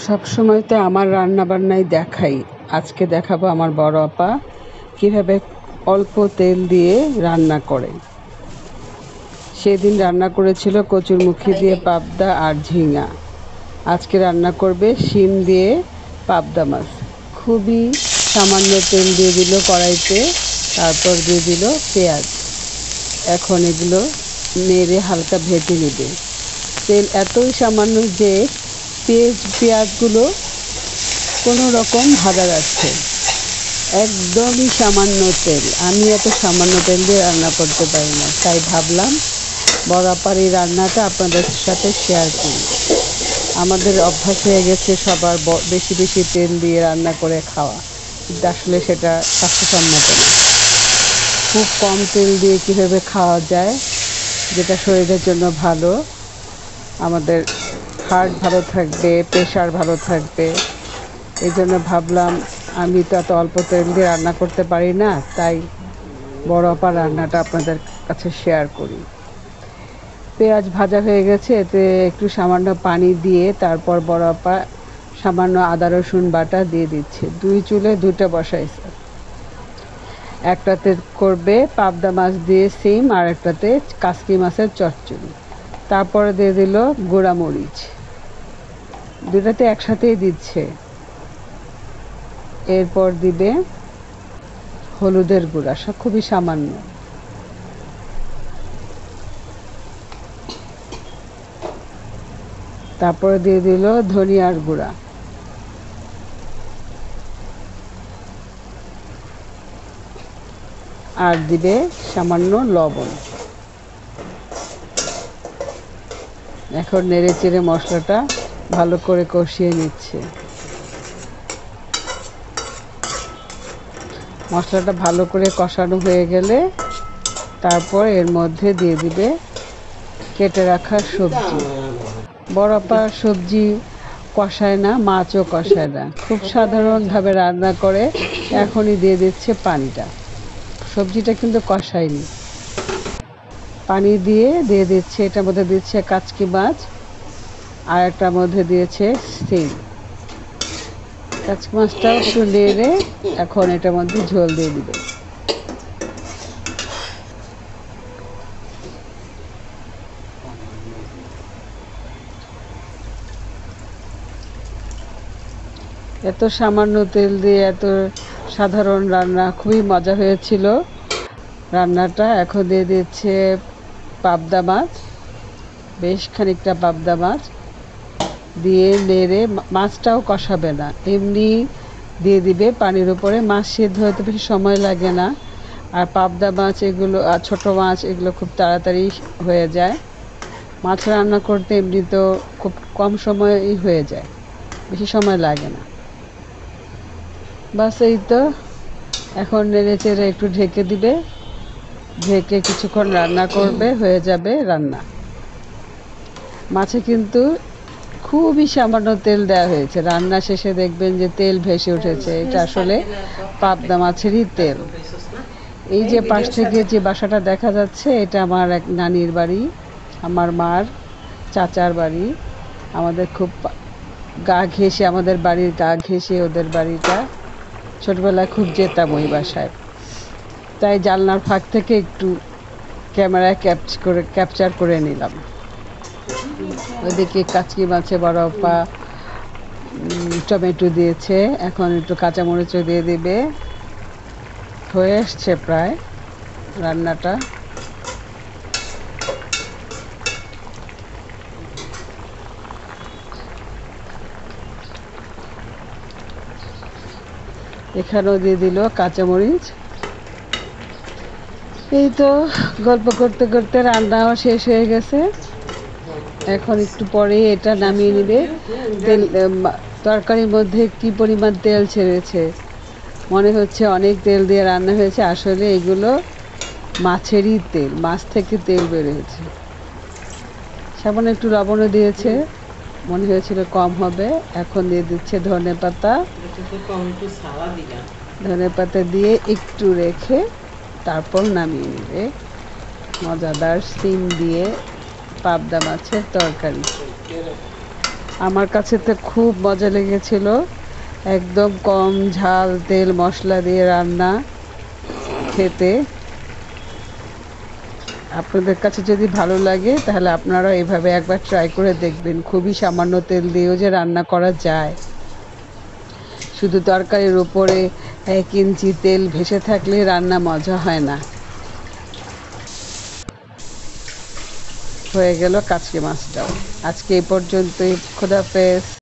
সব সময় তো আমার রান্নাবান্নাই দেখাই। আজকে দেখাবো আমার বড় আপা কীভাবে অল্প তেল দিয়ে রান্না করে। সেদিন রান্না করেছিল কচুরমুখী দিয়ে পাবদা আর ঝিঙা। আজকে রান্না করবে শিম দিয়ে পাবদা মাছ। খুবই সামান্য তেল দিয়ে দিল কড়াইতে, তারপর দিয়ে দিল পেঁয়াজ। এখন এগুলো নেড়ে হালকা ভেজে নেবে। তেল এতই সামান্য যে পেঁয়াজগুলো কোনো রকম ভাজা যাচ্ছে, একদমই সামান্য তেল। আমি এত সামান্য তেল দিয়ে রান্না করতে পারি না, তাই ভাবলাম বড় আপার এই রান্নাটা আপনাদের সাথে শেয়ার করি। আমাদের অভ্যাস হয়ে গেছে সবার বেশি বেশি তেল দিয়ে রান্না করে খাওয়া, কিন্তু আসলে সেটা স্বাস্থ্যসম্মত না। খুব কম তেল দিয়ে কীভাবে খাওয়া যায়, যেটা শরীরের জন্য ভালো, আমাদের হার্ট ভালো থাকবে, প্রেশার ভালো থাকবে। এই জন্য ভাবলাম আমি তো এত অল্প তেল দিয়ে রান্না করতে পারি না, তাই বড় আপার রান্নাটা আপনাদের কাছে শেয়ার করি। পেঁয়াজ ভাজা হয়ে গেছে, এতে একটু সামান্য পানি দিয়ে তারপর বড় আপা সামান্য আদা রসুন বাটা দিয়ে দিচ্ছে। 2 চুলে 2টা বসাইছে। একটাতে করবে পাবদা মাছ দিয়ে সিম, আর একটাতে কাসকি মাছের চচ্চড়ি। তারপরে দিয়ে দিল গুঁড়া মরিচ, দুটাতে একসাথেই দিচ্ছে। এরপর দিবে হলুদের গুঁড়া, খুবই সামান্য। তারপরে দিয়ে দিল ধনিয়ার গুঁড়া, আর দিবে সামান্য লবণ। এখন নেড়ে চেড়ে মশলাটা ভালো করে কষিয়ে নিচ্ছে। মশলাটা ভালো করে কষানো হয়ে গেলে তারপর এর মধ্যে দিয়ে দিবে কেটে রাখা সবজি। বড় আপা সবজি কষায় না, মাছও কষায় না, খুব সাধারণভাবে রান্না করে এখনই দিয়ে দিচ্ছে পানিটা। সবজিটা কিন্তু কষায়নি, পানি দিয়ে দিচ্ছে। এটার মধ্যে দিচ্ছে কাচকি মাছ, আর একটার মধ্যে দিয়েছে সিম। কাচকি মাছটাও একটু নেড়ে এখন এটার মধ্যে ঝোল দিয়ে দিবে। এত সামান্য তেল দিয়ে এত সাধারণ রান্না, খুবই মজা হয়েছিল রান্নাটা। এখন দিয়ে দিচ্ছে পাবদা মাছ, বেশ খানিকটা পাবদা মাছ দিয়ে নেড়ে, মাছটাও কষাবে না, এমনি দিয়ে দিবে পানির উপরে। মাছ সিদ্ধ হতে বেশি সময় লাগে না, আর পাবদা মাছ এগুলো আর ছোটো মাছ এগুলো খুব তাড়াতাড়ি হয়ে যায়। মাছ রান্না করতে এমনি তো খুব কম সময়ই হয়ে যায়, বেশি সময় লাগে না। বাস এই তো, এখন নেড়ে চেড়ে একটু ঢেকে দিবে, ঢেকে কিছুক্ষণ রান্না করবে, হয়ে যাবে রান্না। মাছে কিন্তু খুবই সামান্য তেল দেওয়া হয়েছে, রান্না শেষে দেখবেন যে তেল ভেসে উঠেছে। এটা আসলে পাবদা মাছেরই তেল। এই যে পাশ থেকে যে বাসাটা দেখা যাচ্ছে, এটা আমার এক নানির বাড়ি, আমার মার চাচার বাড়ি। আমাদের খুব গা ঘেঁষে, আমাদের বাড়ির গা ঘেঁষে ওদের বাড়িটা। ছোটবেলায় খুব যেতাম ওই বাসায়, তাই জানলার ফাঁক থেকে একটু ক্যামেরায় ক্যাপচার করে নিলাম। ওইদিকে কাচকি মাছে বড় আপা টমেটো দিয়েছে, এখন একটু কাঁচামরিচও দিয়ে দিবে। হয়ে এসছে প্রায় রান্নাটা। এখানেও দিয়ে দিল কাঁচামরিচ। এই তো গল্প করতে করতে রান্নাও শেষ হয়ে গেছে। এখন একটু পরে এটা নামিয়ে নেবে। তেল তরকারির মধ্যে কি পরিমাণ তেল ছেড়েছে, মনে হচ্ছে অনেক তেল দিয়ে রান্না হয়েছে, আসলে এগুলো মাছেরই তেল, মাছ থেকে তেল বেরিয়েছে। সামান্য একটু লবণও দিয়েছে, মনে হয়েছিল কম হবে। এখন দিয়ে দিচ্ছে ধনেপাতা, ধনেপাতা দিয়ে একটু রেখে তারপর নামিয়ে নেবে। মজাদার সিম দিয়ে পাবদা মাছের তরকারি। আমার কাছে তো খুব মজা লেগেছিল। একদম কম ঝাল তেল মশলা দিয়ে রান্না খেতে। আপনাদের কাছে যদি ভালো লাগে তাহলে আপনারা এভাবে একবার ট্রাই করে দেখবেন। খুবই সামান্য তেল দিয়েও যে রান্না করা যায়। শুধু তরকারির উপরে 1 ইঞ্চি তেল ভেসে থাকলে রান্না মজা হয় না। হয়ে গেল কাচকি মাছটাও। আজকে এই পর্যন্তই। খোদাফেজ।